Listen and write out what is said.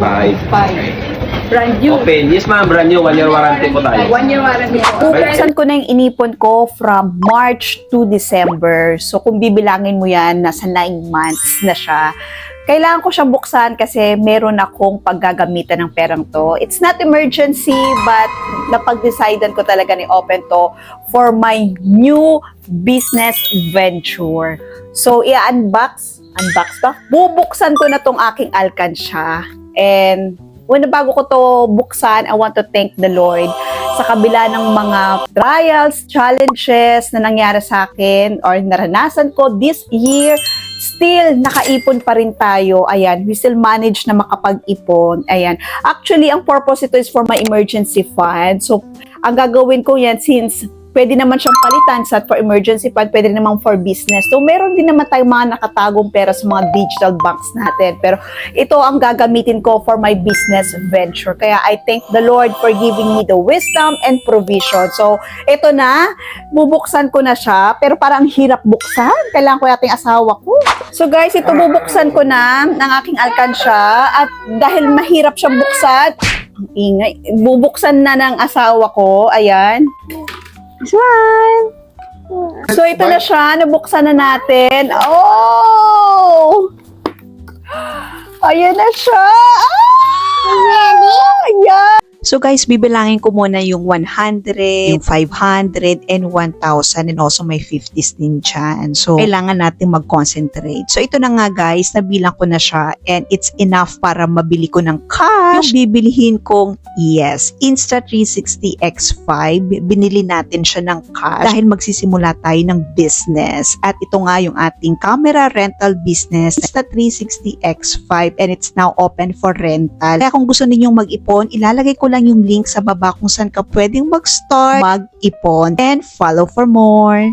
5. Brand new. Open. Yes ma'am, brand new. 1 year warranty po tayo. 1 year warranty po. Bubuksan ko na yung inipon ko from March to December. So, kung bibilangin mo yan, nasa 9 months na siya. Kailangan ko siyang buksan kasi meron akong paggagamitan ng perang to. It's not emergency, but napag-decidean ko talaga ni open to for my new business venture. So, i-unbox ba? Bubuksan ko na tong aking alkansya. And bago ko to buksan, I want to thank the Lord sa kabila ng mga trials, challenges na nangyari sa akin or naranasan ko this year. Still, nakaipon pa rin tayo. Ayan, we still manage na makapag-ipon. Ayan. Actually, ang purpose ito is for my emergency fund. So, ang gagawin ko yan since pwede naman siyang palitan sa for emergency fund, pwede naman for business. So, meron din naman tayong mga nakatagong pera sa mga digital banks natin. Pero ito ang gagamitin ko for my business venture. Kaya I thank the Lord for giving me the wisdom and provision. So, ito na, bubuksan ko na siya. Pero parang hirap buksan. Kailangan ko yating asawa ko. So guys, ito bubuksan ko na ng aking alkansya. At dahil mahirap siyang buksan, ang ingay, bubuksan na ng asawa ko. Ayan. Smile! So, ito na siya. Nabuksan na natin. Oh! Ayan na siya! Ah! Ayan! So guys, bibilangin ko muna yung 100, yung 500, and 1,000, and also may 50s din dyan. So, kailangan natin mag-concentrate. So, ito na nga guys, nabilang ko na siya, and it's enough para mabili ko ng cash. Yung bibilihin kong, yes, Insta360 X5, binili natin siya ng cash dahil magsisimula tayo ng business. At ito nga yung ating camera rental business, Insta360 X5, and it's now open for rental. Kaya kung gusto ninyong mag-ipon, ilalagay ko lang yung link sa baba kung saan ka pwedeng mag-start, mag-ipon, and follow for more.